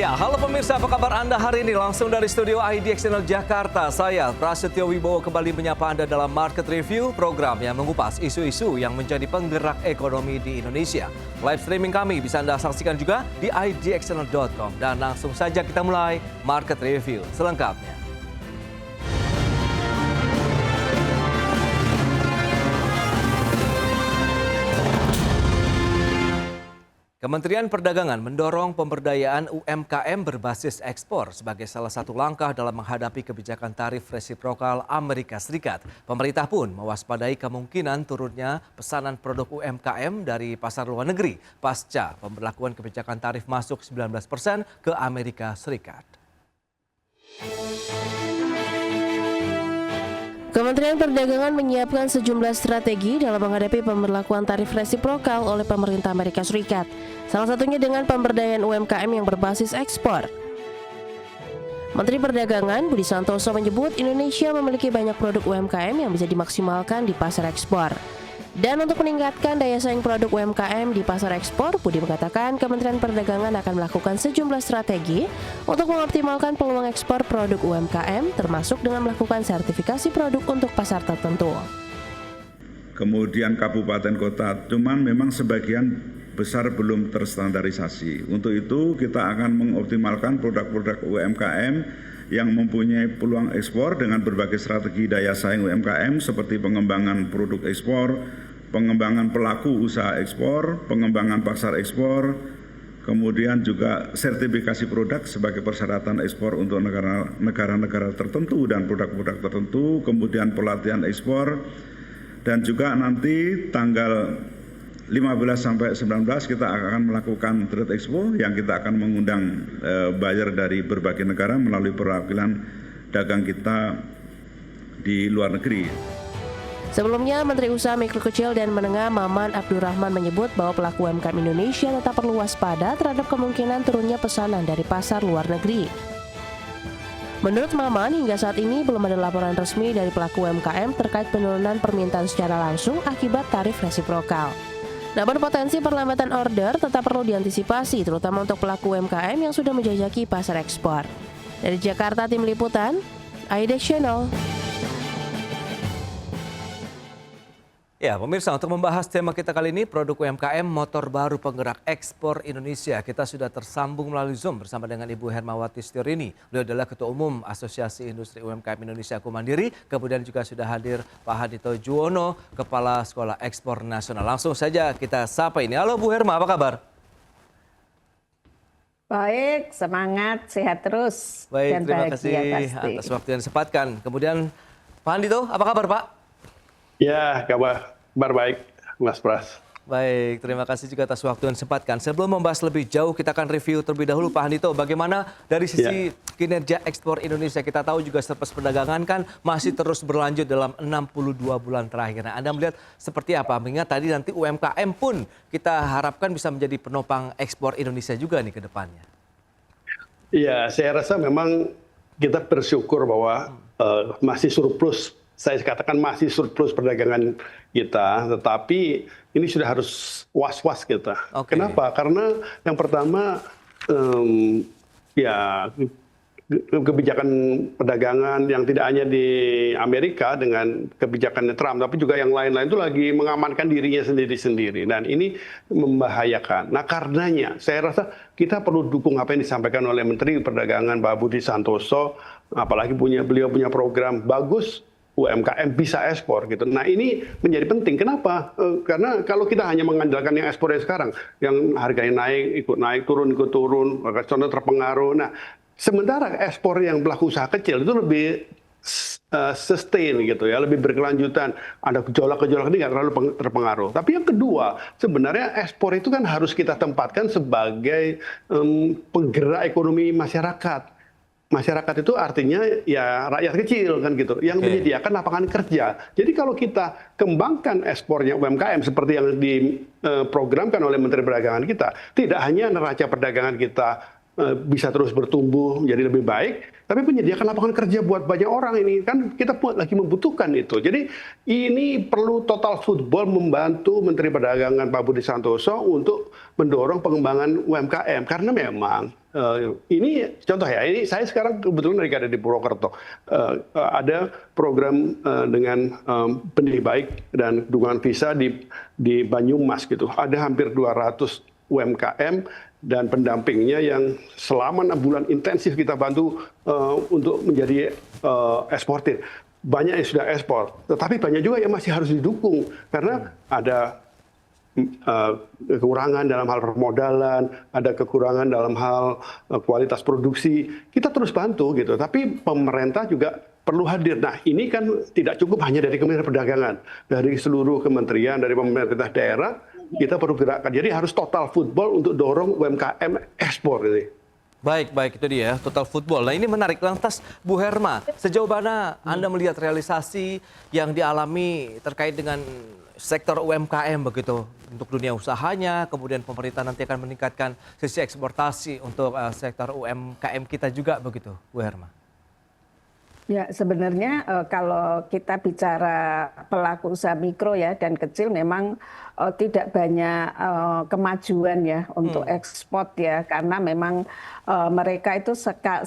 Ya, halo pemirsa, apa kabar Anda hari ini? Langsung dari studio IDX Channel Jakarta, saya Prasetyo Wibowo kembali menyapa Anda dalam Market Review, program yang mengupas isu-isu yang menjadi penggerak ekonomi di Indonesia. Live streaming kami bisa Anda saksikan juga di idxchannel.com. Dan langsung saja kita mulai Market Review selengkapnya. Kementerian Perdagangan mendorong pemberdayaan UMKM berbasis ekspor sebagai salah satu langkah dalam menghadapi kebijakan tarif resiprokal Amerika Serikat. Pemerintah pun mewaspadai kemungkinan turunnya pesanan produk UMKM dari pasar luar negeri pasca pemberlakuan kebijakan tarif masuk 19% ke Amerika Serikat. Kementerian Perdagangan menyiapkan sejumlah strategi dalam menghadapi pemberlakuan tarif resiprokal oleh pemerintah Amerika Serikat. Salah satunya dengan pemberdayaan UMKM yang berbasis ekspor. Menteri Perdagangan Budi Santoso menyebut Indonesia memiliki banyak produk UMKM yang bisa dimaksimalkan di pasar ekspor. Dan untuk meningkatkan daya saing produk UMKM di pasar ekspor, Budi mengatakan Kementerian Perdagangan akan melakukan sejumlah strategi untuk mengoptimalkan peluang ekspor produk UMKM, termasuk dengan melakukan sertifikasi produk untuk pasar tertentu. Kemudian kabupaten kota, cuman memang sebagian besar belum terstandarisasi. Untuk itu kita akan mengoptimalkan produk-produk UMKM yang mempunyai peluang ekspor dengan berbagai strategi daya saing UMKM seperti pengembangan produk ekspor, pengembangan pelaku usaha ekspor, pengembangan pasar ekspor, kemudian juga sertifikasi produk sebagai persyaratan ekspor untuk negara-negara tertentu dan produk-produk tertentu, kemudian pelatihan ekspor, dan juga nanti tanggal 15 sampai 19 kita akan melakukan Trade Expo yang kita akan mengundang buyer dari berbagai negara melalui perwakilan dagang kita di luar negeri. Sebelumnya, Menteri Usaha Mikro Kecil dan Menengah Maman Abdurrahman menyebut bahwa pelaku UMKM Indonesia tetap perlu waspada terhadap kemungkinan turunnya pesanan dari pasar luar negeri. Menurut Maman, hingga saat ini belum ada laporan resmi dari pelaku UMKM terkait penurunan permintaan secara langsung akibat tarif resiprokal. Namun potensi perlambatan order tetap perlu diantisipasi, terutama untuk pelaku UMKM yang sudah menjajaki pasar ekspor. Dari Jakarta, Tim Liputan, IDX Channel. Ya, pemirsa, untuk membahas tema kita kali ini, produk UMKM motor baru penggerak ekspor Indonesia. Kita sudah tersambung melalui Zoom bersama dengan Ibu Hermawati Setiorini. Beliau adalah Ketua Umum Asosiasi Industri UMKM Indonesia Aku Mandiri. Kemudian juga sudah hadir Pak Hadito Juwono, Kepala Sekolah Ekspor Nasional. Langsung saja kita sapa ini. Halo Bu Herma, apa kabar? Baik, semangat, sehat terus. Baik, terima kasih atas waktu yang disempatkan. Kemudian Pak Hadito, apa kabar Pak? Ya, kabar baik, Mas Pras. Baik, terima kasih juga atas waktu yang disempatkan. Sebelum membahas lebih jauh, kita akan review terlebih dahulu Pak Handito. Bagaimana dari sisi kinerja ekspor Indonesia? Kita tahu juga surplus perdagangan kan masih terus berlanjut dalam 62 bulan terakhir. Nah, Anda melihat seperti apa? Mengingat tadi nanti UMKM pun kita harapkan bisa menjadi penopang ekspor Indonesia juga nih ke depannya. Iya, saya rasa memang kita bersyukur bahwa masih surplus. Saya katakan masih surplus perdagangan kita, tetapi ini sudah harus was-was kita. Okay. Kenapa? Karena yang pertama, kebijakan perdagangan yang tidak hanya di Amerika dengan kebijakan Trump, tapi juga yang lain-lain itu lagi mengamankan dirinya sendiri-sendiri. Dan ini membahayakan. Nah, karenanya saya rasa kita perlu dukung apa yang disampaikan oleh Menteri Perdagangan Pak Budi Santoso, apalagi beliau punya program bagus, UMKM bisa ekspor gitu. Nah, ini menjadi penting. Kenapa? Karena kalau kita hanya mengandalkan yang ekspornya sekarang, yang harganya naik, ikut naik, ikut turun, contoh terpengaruh. Nah, sementara ekspor yang pelaku usaha kecil itu lebih sustain gitu ya, lebih berkelanjutan. Ada gejolak-gejolak ini nggak terlalu terpengaruh. Tapi yang kedua, sebenarnya ekspor itu kan harus kita tempatkan sebagai penggerak ekonomi masyarakat. Masyarakat itu artinya ya rakyat kecil kan gitu, yang menyediakan lapangan kerja. Jadi kalau kita kembangkan ekspornya UMKM seperti yang diprogramkan oleh Menteri Perdagangan kita, tidak hanya neraca perdagangan kita bisa terus bertumbuh menjadi lebih baik, tapi menyediakan lapangan kerja buat banyak orang ini kan kita lagi membutuhkan itu. Jadi ini perlu total football membantu Menteri Perdagangan Pak Budi Santoso untuk mendorong pengembangan UMKM karena memang ini contoh ya, ini saya sekarang kebetulan lagi ada di Purwokerto, ada program dengan benih baik dan dukungan visa di Banyumas gitu, ada hampir 200 UMKM dan pendampingnya yang selama 6 bulan intensif kita bantu untuk menjadi eksportir. Banyak yang sudah ekspor, tetapi banyak juga yang masih harus didukung karena ada kekurangan dalam hal permodalan, ada kekurangan dalam hal kualitas produksi. Kita terus bantu gitu, tapi pemerintah juga perlu hadir. Nah, ini kan tidak cukup hanya dari Kementerian Perdagangan, dari seluruh kementerian, dari pemerintah daerah, kita perlu gerakkan. Jadi harus total football untuk dorong UMKM ekspor ini. Baik, itu dia total football. Nah ini menarik. Lantas Bu Herma, sejauh mana Anda melihat realisasi yang dialami terkait dengan sektor UMKM begitu untuk dunia usahanya, kemudian pemerintah nanti akan meningkatkan sisi eksportasi untuk sektor UMKM kita juga begitu, Bu Herma? Ya, sebenarnya kalau kita bicara pelaku usaha mikro ya dan kecil memang tidak banyak kemajuan ya untuk ekspor ya karena memang mereka itu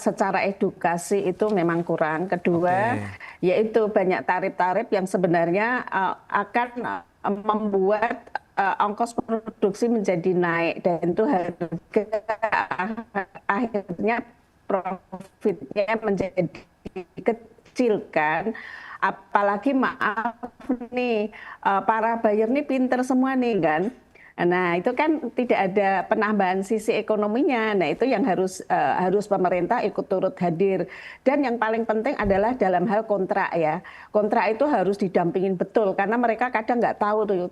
secara edukasi itu memang kurang. Kedua, yaitu banyak tarif-tarif yang sebenarnya akan membuat ongkos produksi menjadi naik dan itu harga akhirnya profitnya menjadi kecil kan, apalagi maaf nih para buyer nih pinter semua nih kan. Nah itu kan tidak ada penambahan sisi ekonominya. Nah itu yang harus pemerintah ikut turut hadir. Dan yang paling penting adalah dalam hal kontrak ya. Kontrak itu harus didampingin betul karena mereka kadang nggak tahu tuh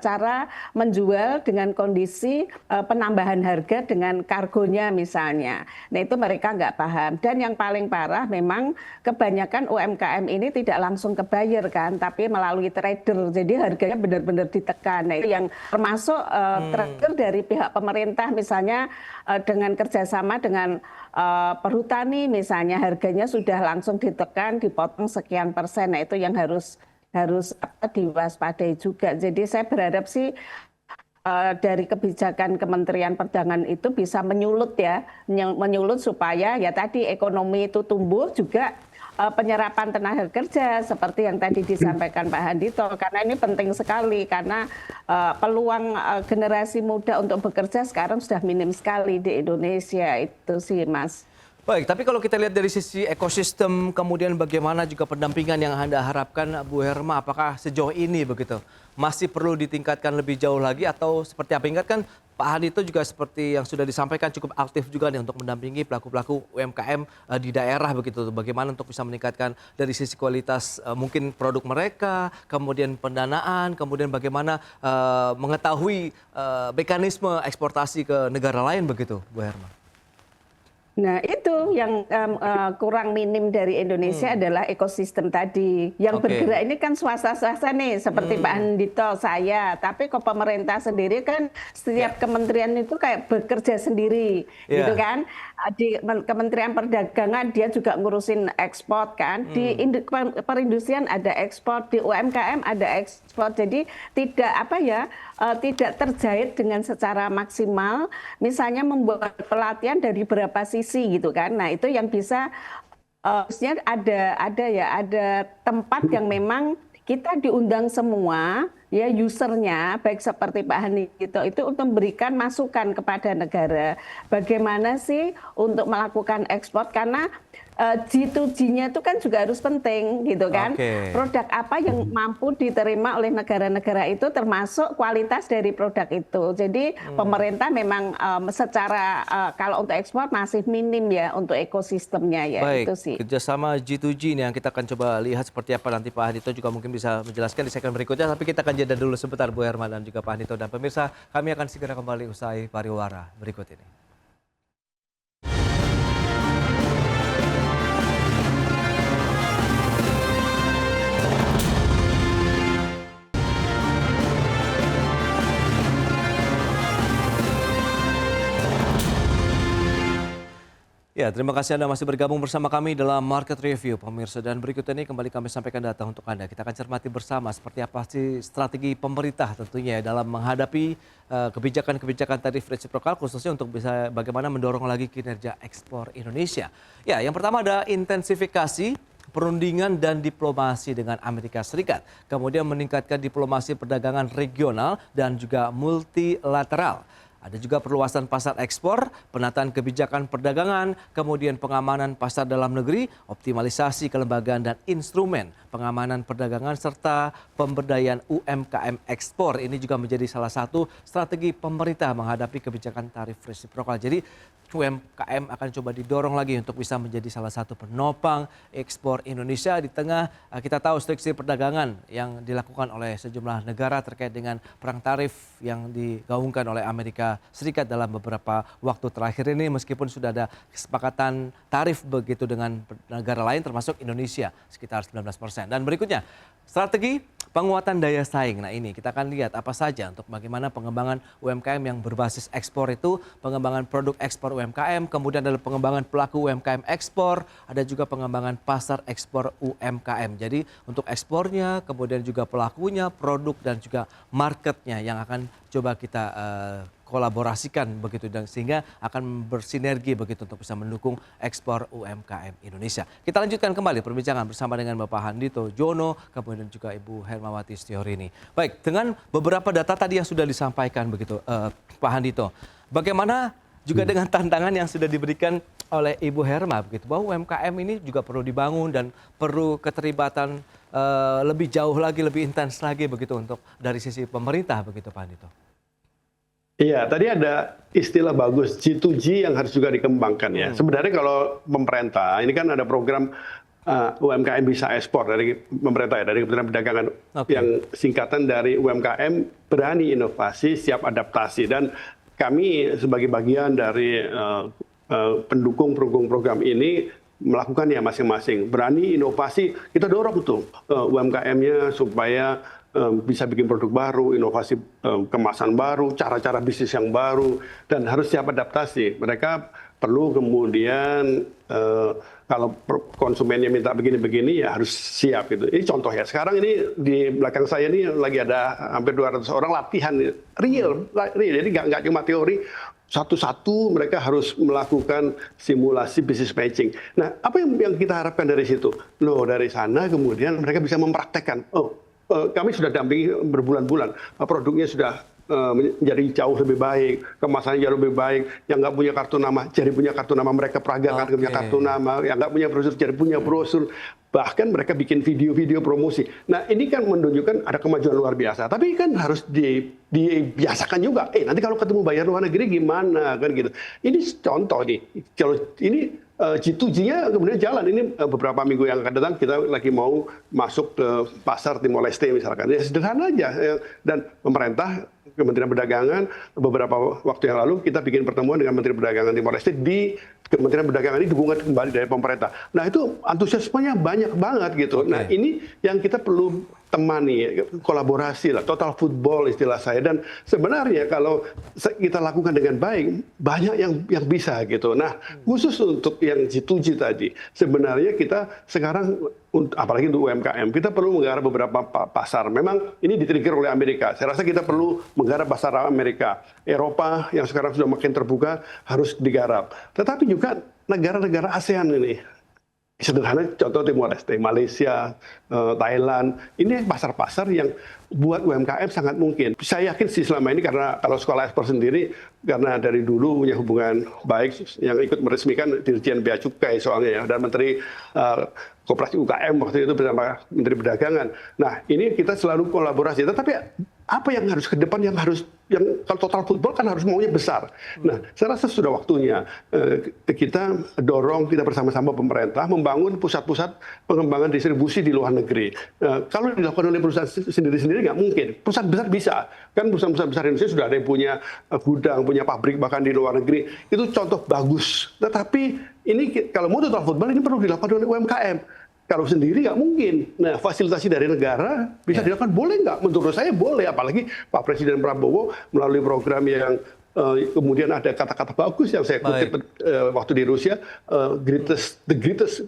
cara menjual dengan kondisi penambahan harga dengan kargonya misalnya. Nah itu mereka nggak paham. Dan yang paling parah memang kebanyakan UMKM ini tidak langsung ke buyer kan, tapi melalui trader. Jadi harganya benar-benar ditekan. Nah itu yang termasuk terakhir dari pihak pemerintah misalnya dengan kerjasama dengan perhutani misalnya harganya sudah langsung ditekan dipotong sekian persen. Nah itu yang harus diwaspadai juga. Jadi saya berharap sih dari kebijakan Kementerian Perdagangan itu bisa menyulut supaya ya tadi ekonomi itu tumbuh juga penyerapan tenaga kerja seperti yang tadi disampaikan Pak Handito karena ini penting sekali karena peluang generasi muda untuk bekerja sekarang sudah minim sekali di Indonesia itu sih Mas. Baik, tapi kalau kita lihat dari sisi ekosistem kemudian bagaimana juga pendampingan yang Anda harapkan Bu Herma, apakah sejauh ini begitu masih perlu ditingkatkan lebih jauh lagi atau seperti apa? Ingat kan Pak Handito juga seperti yang sudah disampaikan cukup aktif juga nih untuk mendampingi pelaku-pelaku UMKM di daerah begitu. Bagaimana untuk bisa meningkatkan dari sisi kualitas mungkin produk mereka, kemudian pendanaan, kemudian bagaimana mengetahui mekanisme eksportasi ke negara lain begitu, Bu Herma. Nah itu yang kurang minim dari Indonesia adalah ekosistem tadi. Yang bergerak ini kan swasta-swasta nih seperti Pak Handito, saya. Tapi kok pemerintah sendiri kan setiap kementerian itu kayak bekerja sendiri gitu kan. Di Kementerian Perdagangan dia juga ngurusin ekspor kan. Di perindustrian ada ekspor, di UMKM ada ekspor. Jadi tidak tidak terjahit dengan secara maksimal. Misalnya membuat pelatihan dari berapa sisi gitu kan. Nah itu yang bisa harusnya ada tempat yang memang kita diundang semua ya usernya baik seperti Pak Handito itu untuk memberikan masukan kepada negara bagaimana sih untuk melakukan ekspor karena G2G-nya itu kan juga harus penting gitu kan. Produk apa yang mampu diterima oleh negara-negara itu termasuk kualitas dari produk itu. Jadi pemerintah memang secara kalau untuk ekspor masih minim ya untuk ekosistemnya ya. Baik, itu sih. kerjasama G2G ini yang kita akan coba lihat seperti apa nanti Pak Handito juga mungkin bisa menjelaskan di segmen berikutnya. Tapi kita akan jeda dulu sebentar Bu Herma dan juga Pak Handito. Dan pemirsa kami akan segera kembali usai pariwara berikut ini. Ya, terima kasih Anda masih bergabung bersama kami dalam Market Review, pemirsa. Dan berikut ini kembali kami sampaikan data untuk Anda. Kita akan cermati bersama seperti apa sih strategi pemerintah tentunya dalam menghadapi kebijakan-kebijakan tarif resiprokal, khususnya untuk bisa bagaimana mendorong lagi kinerja ekspor Indonesia. Ya, yang pertama ada intensifikasi perundingan dan diplomasi dengan Amerika Serikat. Kemudian meningkatkan diplomasi perdagangan regional dan juga multilateral. Ada juga perluasan pasar ekspor, penataan kebijakan perdagangan, kemudian pengamanan pasar dalam negeri, optimalisasi kelembagaan dan instrumen pengamanan perdagangan, serta pemberdayaan UMKM ekspor. Ini juga menjadi salah satu strategi pemerintah menghadapi kebijakan tarif resiprokal. Jadi UMKM akan coba didorong lagi untuk bisa menjadi salah satu penopang ekspor Indonesia di tengah kita tahu restriksi perdagangan yang dilakukan oleh sejumlah negara terkait dengan perang tarif yang digaungkan oleh Amerika Serikat dalam beberapa waktu terakhir ini, meskipun sudah ada kesepakatan tarif begitu dengan negara lain termasuk Indonesia sekitar 19%. Dan berikutnya strategi penguatan daya saing. Nah ini kita akan lihat apa saja untuk bagaimana pengembangan UMKM yang berbasis ekspor itu, pengembangan produk ekspor UMKM, kemudian ada pengembangan pelaku UMKM ekspor, ada juga pengembangan pasar ekspor UMKM. Jadi untuk ekspornya, kemudian juga pelakunya, produk dan juga marketnya yang akan coba kita kolaborasikan begitu, dan sehingga akan bersinergi begitu untuk bisa mendukung ekspor UMKM Indonesia. Kita lanjutkan kembali perbincangan bersama dengan Bapak Handito Jono, kemudian juga Ibu Hermawati Setiorini. Baik, dengan beberapa data tadi yang sudah disampaikan begitu Pak Handito, bagaimana juga dengan tantangan yang sudah diberikan oleh Ibu Herma begitu, bahwa UMKM ini juga perlu dibangun dan perlu keterlibatan lebih jauh lagi, lebih intens lagi begitu untuk dari sisi pemerintah begitu Pak Handito. Iya, tadi ada istilah bagus G2G yang harus juga dikembangkan ya. Sebenarnya kalau pemerintah, ini kan ada program UMKM bisa ekspor dari pemerintah ya, dari Kementerian Perdagangan, yang singkatan dari UMKM berani inovasi, siap adaptasi. Dan kami sebagai bagian dari pendukung program ini melakukan ya masing-masing. Berani inovasi, kita dorong tuh UMKM-nya supaya bisa bikin produk baru, inovasi kemasan baru, cara-cara bisnis yang baru, dan harus siap adaptasi. Mereka perlu kemudian kalau konsumennya minta begini-begini ya harus siap gitu. Ini contoh ya. Sekarang ini di belakang saya ini lagi ada hampir 200 orang latihan real. Jadi nggak cuma teori. Satu-satu mereka harus melakukan simulasi business matching. Nah, apa yang kita harapkan dari situ? Loh, dari sana kemudian mereka bisa mempraktekkan. Kami sudah dampingi berbulan-bulan, produknya sudah menjadi jauh lebih baik, kemasannya jauh lebih baik, yang nggak punya kartu nama jadi punya kartu nama, mereka peragakan punya kartu nama, yang nggak punya brosur jadi punya brosur, bahkan mereka bikin video-video promosi. Nah ini kan menunjukkan ada kemajuan luar biasa, tapi kan harus dibiasakan juga. Nanti kalau ketemu bayar luar negeri gimana kan gitu. Ini contoh nih, kalau ini G2G-nya kemudian jalan. Ini beberapa minggu yang akan datang kita lagi mau masuk ke pasar Timor Leste misalkan. Ya sederhana aja. Dan pemerintah, Kementerian Perdagangan, beberapa waktu yang lalu kita bikin pertemuan dengan Menteri Perdagangan Timor Leste di Kementerian Perdagangan ini dukungan kembali dari pemerintah. Nah itu antusiasmenya banyak banget gitu. Nah ini yang kita perlu temani, kolaborasi lah, total football istilah saya. Dan sebenarnya kalau kita lakukan dengan baik, banyak yang bisa gitu. Nah khusus untuk yang G2G tadi, sebenarnya kita sekarang, apalagi untuk UMKM, kita perlu menggarap beberapa pasar. Memang ini ditrigger oleh Amerika. Saya rasa kita perlu menggarap pasar Amerika. Eropa yang sekarang sudah makin terbuka harus digarap. Tetapi juga negara-negara ASEAN ini. Sederhana contoh Timor Leste, Malaysia, Thailand, ini pasar-pasar yang buat UMKM sangat mungkin. Saya yakin sih selama ini, karena kalau sekolah ekspor sendiri, karena dari dulu punya hubungan baik, yang ikut meresmikan Dirjen Bea Cukai soalnya ya, dan Menteri Koperasi UKM waktu itu bersama Menteri Perdagangan. Nah ini kita selalu kolaborasi, tetapi apa yang harus ke depan, yang kalau total football kan harus maunya besar. Nah, saya rasa sudah waktunya kita dorong, kita bersama-sama pemerintah membangun pusat-pusat pengembangan distribusi di luar negeri. Kalau dilakukan oleh perusahaan sendiri-sendiri nggak mungkin. Perusahaan besar bisa. Kan perusahaan besar Indonesia sudah ada yang punya gudang, punya pabrik bahkan di luar negeri. Itu contoh bagus. Tetapi ini kalau mau total football ini perlu dilakukan oleh UMKM. Kalau sendiri nggak mungkin. Nah, fasilitasi dari negara bisa dilakukan, boleh nggak? Menurut saya boleh, apalagi Pak Presiden Prabowo melalui program yang Kemudian ada kata-kata bagus yang saya kutip waktu di Rusia, the greatest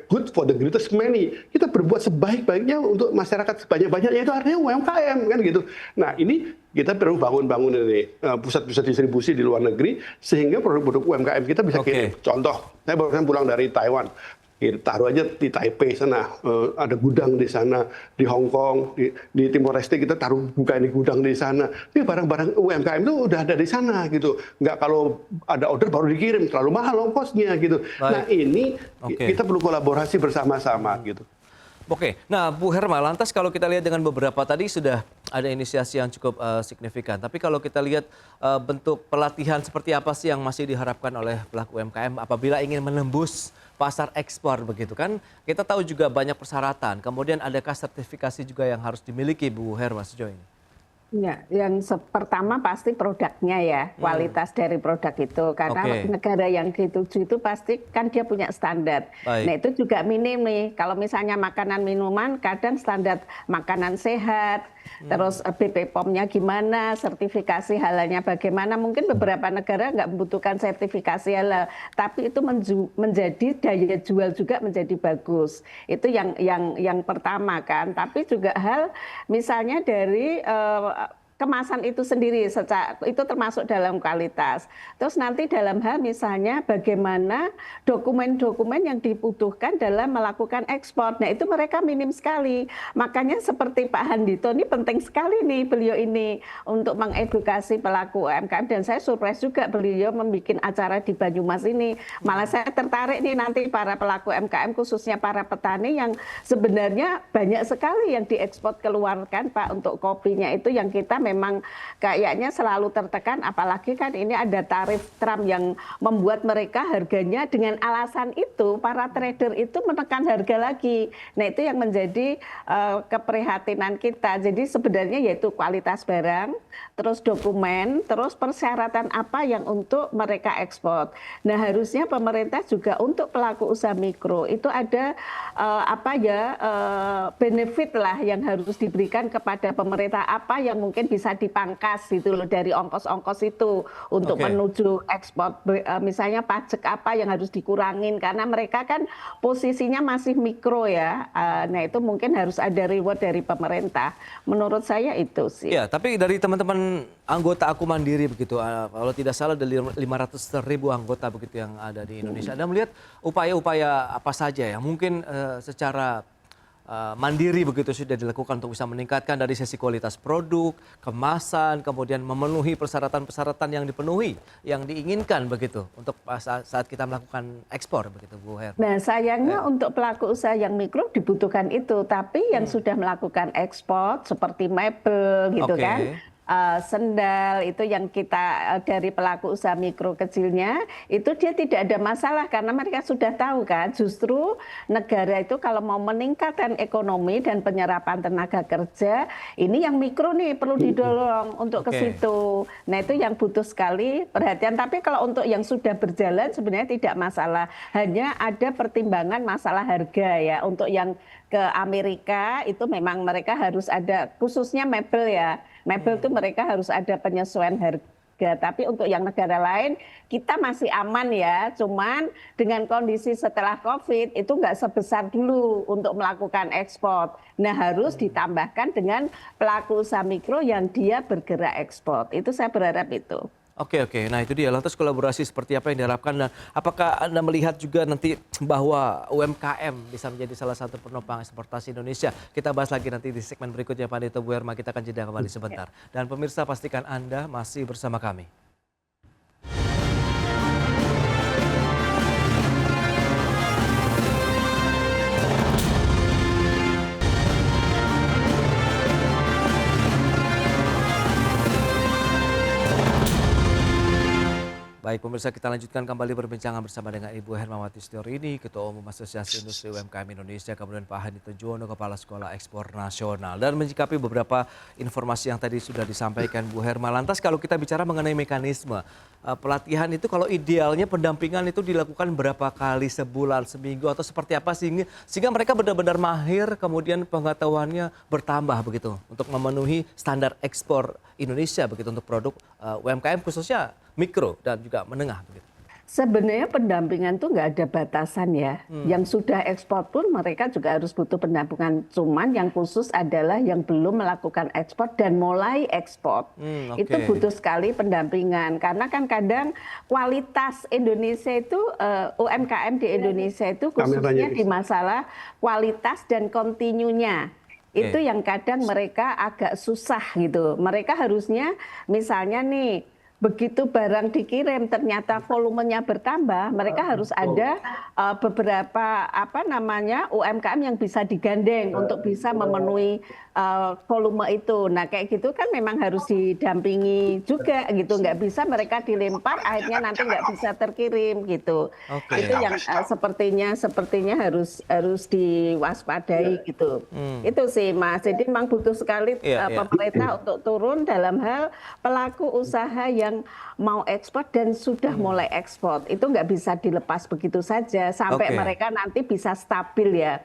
good for the greatest many. Kita berbuat sebaik-baiknya untuk masyarakat sebanyak-banyaknya, itu artinya UMKM kan gitu. Nah ini kita perlu bangun ini pusat-pusat distribusi di luar negeri sehingga produk-produk UMKM kita bisa kirim. Contoh, saya barusan pulang dari Taiwan. Taruh aja di Taipei sana, ada gudang di sana, di Hong Kong, di Timor Leste kita buka ini gudang di sana. Ini barang-barang UMKM itu udah ada di sana gitu. Nggak kalau ada order baru dikirim, terlalu mahal ongkosnya gitu. Nah ini kita perlu kolaborasi bersama-sama gitu. Oke, nah Bu Herma, lantas kalau kita lihat dengan beberapa tadi sudah ada inisiasi yang cukup signifikan. Tapi kalau kita lihat bentuk pelatihan seperti apa sih yang masih diharapkan oleh pelaku UMKM apabila ingin menembus pasar ekspor begitu kan? Kita tahu juga banyak persyaratan. Kemudian adakah sertifikasi juga yang harus dimiliki Bu Herma sejauh ini? Ya, yang pertama pasti produknya ya, kualitas dari produk itu. Karena negara yang dituju itu pasti kan dia punya standar. Nah itu juga minim nih, kalau misalnya makanan minuman kadang standar makanan sehat, terus BPOM-nya gimana, sertifikasi halalnya bagaimana. Mungkin beberapa negara nggak membutuhkan sertifikasi halal, tapi itu menjadi daya jual juga menjadi bagus. Itu yang pertama kan. Tapi juga hal misalnya dari kemasan itu sendiri, itu termasuk dalam kualitas. Terus nanti dalam hal misalnya bagaimana dokumen-dokumen yang dibutuhkan dalam melakukan ekspor. Nah itu mereka minim sekali. Makanya seperti Pak Handito ini penting sekali nih beliau ini untuk mengedukasi pelaku UMKM. Dan saya surprise juga beliau membuat acara di Banyumas ini. Malah saya tertarik nih nanti para pelaku UMKM khususnya para petani yang sebenarnya banyak sekali yang diekspor keluarkan Pak untuk kopinya itu yang kita memang kayaknya selalu tertekan, apalagi kan ini ada tarif Trump yang membuat mereka harganya dengan alasan itu para trader itu menekan harga lagi. Nah itu yang menjadi keprihatinan kita. Jadi sebenarnya yaitu kualitas barang, terus dokumen, terus persyaratan apa yang untuk mereka ekspor. Nah harusnya pemerintah juga untuk pelaku usaha mikro itu ada benefit lah yang harus diberikan kepada pemerintah, apa yang mungkin bisa dipangkas gitu loh dari ongkos-ongkos itu untuk menuju ekspor, misalnya pajak apa yang harus dikurangin karena mereka kan posisinya masih mikro ya. Nah itu mungkin harus ada reward dari pemerintah. Menurut saya itu sih. Ya, tapi dari teman-teman anggota Aku Mandiri begitu, kalau tidak salah ada 500.000 anggota begitu yang ada di Indonesia. Anda melihat upaya-upaya apa saja yang mungkin secara mandiri begitu sudah dilakukan untuk bisa meningkatkan dari sisi kualitas produk, kemasan, kemudian memenuhi persyaratan-persyaratan yang dipenuhi, yang diinginkan begitu untuk saat kita melakukan ekspor begitu Bu Herma. Nah sayangnya untuk pelaku usaha yang mikro dibutuhkan itu, tapi yang sudah melakukan ekspor seperti mebel gitu kan. Sendal itu yang kita dari pelaku usaha mikro kecilnya itu dia tidak ada masalah karena mereka sudah tahu kan justru negara itu kalau mau meningkatkan ekonomi dan penyerapan tenaga kerja ini yang mikro nih perlu didorong untuk ke situ. Nah itu yang butuh sekali perhatian, tapi kalau untuk yang sudah berjalan sebenarnya tidak masalah, hanya ada pertimbangan masalah harga ya. Untuk yang ke Amerika itu memang mereka harus ada khususnya mebel ya. Mebel itu mereka harus ada penyesuaian harga. Tapi untuk yang negara lain kita masih aman ya. Cuman dengan kondisi setelah COVID itu nggak sebesar dulu untuk melakukan ekspor. Nah harus ditambahkan dengan pelaku usaha mikro yang dia bergerak ekspor. Itu saya berharap itu. Oke, nah itu dia. Lantas kolaborasi seperti apa yang diharapkan dan apakah Anda melihat juga nanti bahwa UMKM bisa menjadi salah satu penopang eksportasi Indonesia? Kita bahas lagi nanti di segmen berikutnya Pak Handito, Bu Herma. Kita akan jeda kembali sebentar. Dan pemirsa pastikan Anda masih bersama kami. Baik pemirsa, kita lanjutkan kembali perbincangan bersama dengan Ibu Hermawati Setiarini, Ketua Umum Asosiasi Industri UMKM Indonesia, kemudian Pak Handito Juwono, Kepala Sekolah Ekspor Nasional. Dan menyikapi beberapa informasi yang tadi sudah disampaikan Bu Herma, lantas kalau kita bicara mengenai mekanisme pelatihan itu kalau idealnya pendampingan itu dilakukan berapa kali, sebulan, seminggu atau seperti apa sehingga mereka benar-benar mahir kemudian pengetahuannya bertambah begitu untuk memenuhi standar ekspor Indonesia begitu untuk produk UMKM khususnya mikro dan juga menengah begitu. Sebenarnya pendampingan tuh nggak ada batasan ya. Yang sudah ekspor pun mereka juga harus butuh pendampingan. Cuman yang khusus adalah yang belum melakukan ekspor dan mulai ekspor. Itu butuh sekali pendampingan. Karena kan kadang kualitas Indonesia itu, UMKM di Indonesia itu khususnya di masalah kualitas dan kontinunya. Itu yang kadang mereka agak susah gitu. Mereka harusnya misalnya nih, begitu barang dikirim ternyata volumenya bertambah, mereka harus ada beberapa UMKM yang bisa digandeng untuk bisa memenuhi volume itu. Nah kayak gitu kan memang harus didampingi juga gitu, nggak bisa mereka dilempar akhirnya nanti nggak bisa terkirim gitu. Itu yang sepertinya harus diwaspadai gitu. Itu sih Mas. Jadi memang butuh sekali pemerintah untuk turun dalam hal pelaku usaha yang mau ekspor dan sudah mulai ekspor. Itu nggak bisa dilepas begitu saja sampai mereka nanti bisa stabil ya.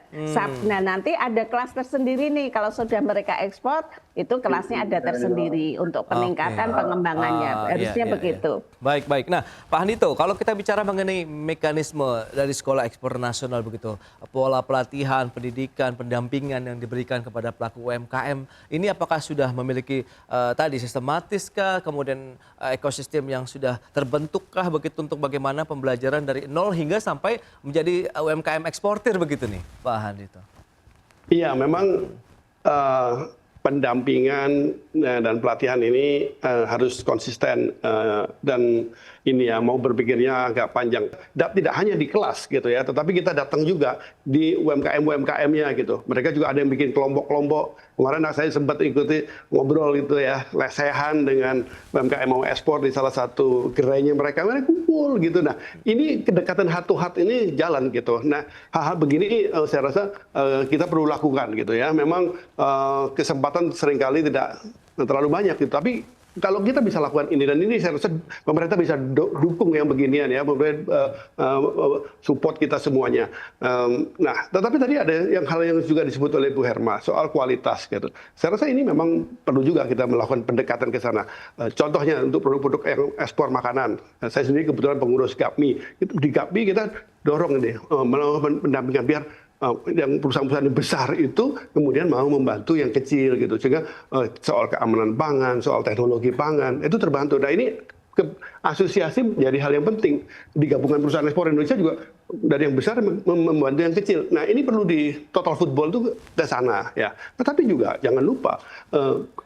Nah nanti ada kelas tersendiri nih kalau sudah mereka ekspor, itu kelasnya ada tersendiri untuk peningkatan pengembangannya. Harusnya begitu. Baik. Nah, Pak Handito, kalau kita bicara mengenai mekanisme dari Sekolah Ekspor Nasional begitu, pola pelatihan, pendidikan, pendampingan yang diberikan kepada pelaku UMKM, ini apakah sudah memiliki tadi sistematiskah, kemudian ekosistem yang sudah terbentukkah begitu untuk bagaimana pembelajaran dari nol hingga sampai menjadi UMKM eksportir begitu nih, Pak Handito? Iya, memang pendampingan dan pelatihan ini harus konsisten dan ini ya mau berpikirnya agak panjang. Tidak hanya di kelas gitu ya, tetapi kita datang juga di UMKM-nya gitu. Mereka juga ada yang bikin kelompok-kelompok. Kemarin saya sempat ikuti ngobrol itu ya, lesehan dengan UMKM mau ekspor di salah satu gerainya mereka kumpul gitu. Nah ini kedekatan heart to heart ini jalan gitu. Nah hal-hal begini saya rasa kita perlu lakukan gitu ya. Memang kesempatan seringkali tidak terlalu banyak gitu, tapi kalau kita bisa lakukan ini dan ini saya rasa pemerintah bisa dukung yang beginian ya, support kita semuanya. Nah, tetapi tadi ada hal yang juga disebut oleh Bu Herma soal kualitas gitu. Saya rasa ini memang perlu juga kita melakukan pendekatan ke sana. Contohnya untuk produk-produk yang ekspor makanan. Saya sendiri kebetulan pengurus GAPMI. Di GAPMI kita dorong ini melakukan pendampingan biar yang perusahaan-perusahaan yang besar itu kemudian mau membantu yang kecil gitu, sehingga soal keamanan pangan, soal teknologi pangan itu terbantu. Nah ini asosiasi menjadi hal yang penting di gabungan perusahaan ekspor Indonesia juga dari yang besar membantu yang kecil. Nah ini perlu di total football itu ke sana ya. Tetapi juga jangan lupa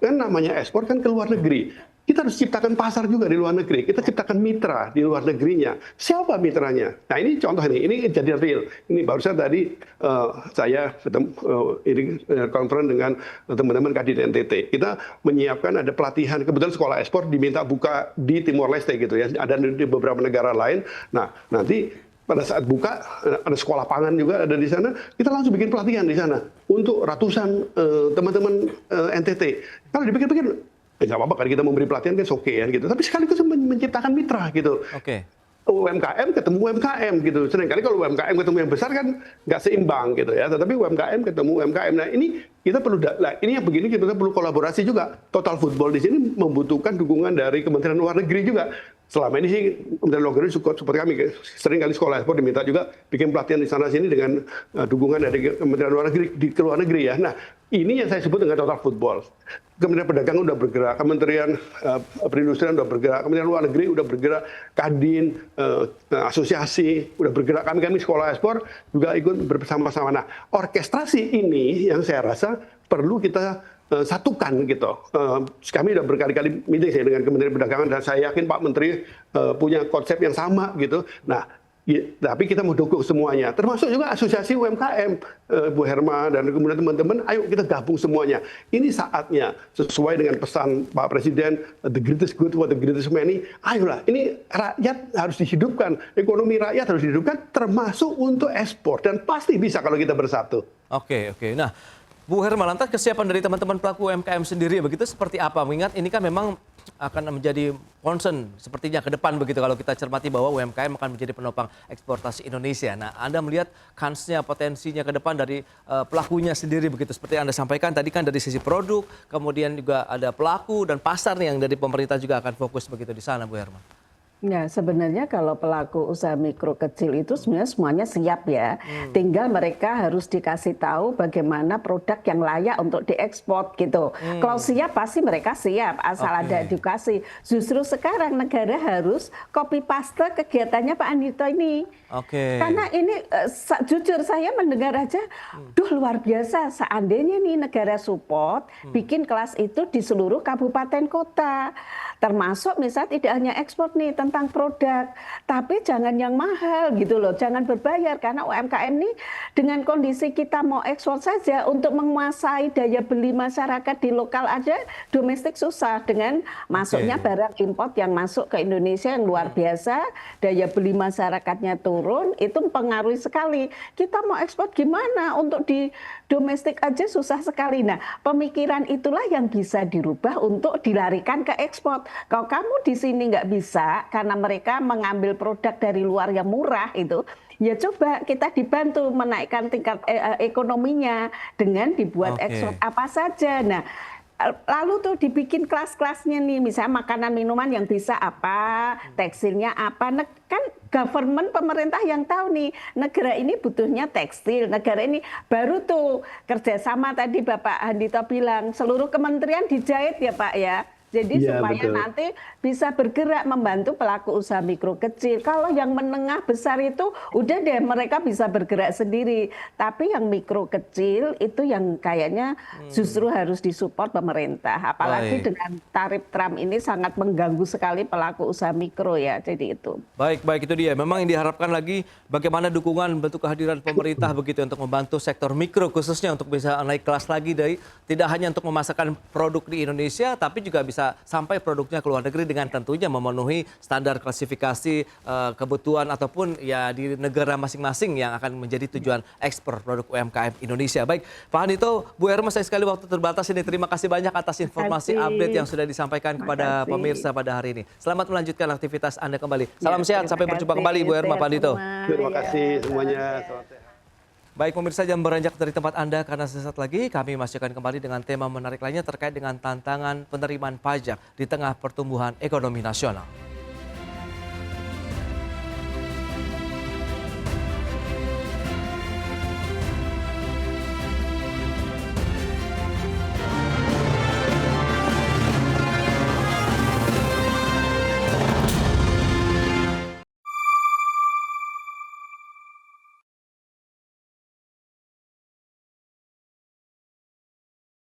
kan namanya ekspor kan ke luar negeri. Kita harus ciptakan pasar juga di luar negeri. Kita ciptakan mitra di luar negerinya. Siapa mitranya? Nah ini contoh ini jadi real. Ini barusan tadi saya conference dengan teman-teman Kadin NTT. Kita menyiapkan ada pelatihan. Kebetulan sekolah ekspor diminta buka di Timor Leste gitu ya. Ada di beberapa negara lain. Nah nanti pada saat buka ada sekolah pangan juga ada di sana. Kita langsung bikin pelatihan di sana untuk ratusan teman-teman NTT. Kalau dipikir-pikir nggak apa-apa kan kita memberi pelatihan kan oke ya gitu, tapi sekaligus menciptakan mitra gitu. UMKM ketemu UMKM gitu. Seringkali kalau UMKM ketemu yang besar kan nggak seimbang gitu ya. Tetapi UMKM ketemu UMKM. Nah ini kita perlu, ini yang begini kita perlu kolaborasi juga. Total Football di sini membutuhkan dukungan dari Kementerian Luar Negeri juga. Selama ini sih Kementerian Luar Negeri support kami. Sering kali sekolah ekspor diminta juga bikin pelatihan di sana sini dengan dukungan dari Kementerian Luar Negeri di luar negeri ya. Nah ini yang saya sebut dengan Total Football. Kementerian Perdagangan udah bergerak, Kementerian Perindustrian udah bergerak, Kementerian Luar Negeri udah bergerak, Kadin, asosiasi udah bergerak, kami sekolah ekspor juga ikut bersama-sama. Nah, orkestrasi ini yang saya rasa perlu kita satukan gitu. Kami udah berkali-kali meeting saya dengan Kementerian Perdagangan dan saya yakin Pak Menteri punya konsep yang sama gitu. Nah, tapi kita mau dukung semuanya, termasuk juga asosiasi UMKM, Bu Herma dan kemudian teman-teman, ayo kita gabung semuanya. Ini saatnya sesuai dengan pesan Pak Presiden, the greatest good for the greatest many. Ayolah, ini rakyat harus dihidupkan, ekonomi rakyat harus dihidupkan, termasuk untuk ekspor dan pasti bisa kalau kita bersatu. Oke. Nah, Bu Herma, lantas kesiapan dari teman-teman pelaku UMKM sendiri begitu seperti apa? Mengingat ini kan memang akan menjadi concern sepertinya ke depan begitu kalau kita cermati bahwa UMKM akan menjadi penopang eksportasi Indonesia. Nah, Anda melihat kansnya, potensinya ke depan dari pelakunya sendiri begitu. Seperti Anda sampaikan tadi kan dari sisi produk, kemudian juga ada pelaku dan pasar nih yang dari pemerintah juga akan fokus begitu di sana, Bu Herma. Ya, sebenarnya kalau pelaku usaha mikro kecil itu sebenarnya semuanya siap ya. Tinggal mereka harus dikasih tahu bagaimana produk yang layak untuk diekspor gitu. Kalau siap pasti mereka siap, asal ada edukasi. Justru sekarang negara harus copy paste kegiatannya Pak Andito ini. Karena ini jujur saya mendengar aja, duh luar biasa. Seandainya nih negara support bikin kelas itu di seluruh kabupaten kota. Termasuk misalnya tidak hanya ekspor nih tentang produk, tapi jangan yang mahal gitu loh, jangan berbayar karena UMKM ini dengan kondisi kita mau ekspor saja untuk menguasai daya beli masyarakat di lokal aja domestik susah dengan masuknya barang import yang masuk ke Indonesia yang luar biasa, daya beli masyarakatnya turun, itu mempengaruhi sekali. Kita mau ekspor gimana untuk di domestik aja susah sekali. Nah, pemikiran itulah yang bisa dirubah untuk dilarikan ke ekspor. Kalau kamu di sini nggak bisa karena mereka mengambil produk dari luar yang murah itu, ya coba kita dibantu menaikkan tingkat ekonominya dengan dibuat ekspor apa saja. Nah, lalu tuh dibikin kelas-kelasnya nih, misalnya makanan minuman yang bisa apa, tekstilnya apa, kan government pemerintah yang tahu nih negara ini butuhnya tekstil, negara ini baru tuh kerjasama tadi Bapak Andito bilang seluruh kementerian dijahit ya Pak ya. Jadi supaya nanti bisa bergerak membantu pelaku usaha mikro kecil. Kalau yang menengah besar itu udah deh mereka bisa bergerak sendiri. Tapi yang mikro kecil itu yang kayaknya justru harus disupport pemerintah. Apalagi dengan tarif Trump ini sangat mengganggu sekali pelaku usaha mikro ya. Jadi itu. Baik itu dia. Memang yang diharapkan lagi bagaimana dukungan bentuk kehadiran pemerintah begitu untuk membantu sektor mikro khususnya untuk bisa naik kelas lagi dari tidak hanya untuk memasarkan produk di Indonesia tapi juga bisa sampai produknya ke luar negeri dengan tentunya memenuhi standar klasifikasi kebutuhan ataupun ya di negara masing-masing yang akan menjadi tujuan ekspor produk UMKM Indonesia. Baik, Pak Andito, Bu Herma, sayang sekali waktu terbatas ini. Terima kasih banyak atas informasi update yang sudah disampaikan kepada pemirsa pada hari ini. Selamat melanjutkan aktivitas Anda kembali. Salam sehat, sampai berjumpa kembali Bu Herma, Pak Andito. Terima kasih semuanya. Baik pemirsa, jangan beranjak dari tempat Anda karena sesaat lagi kami masih akan kembali dengan tema menarik lainnya terkait dengan tantangan penerimaan pajak di tengah pertumbuhan ekonomi nasional.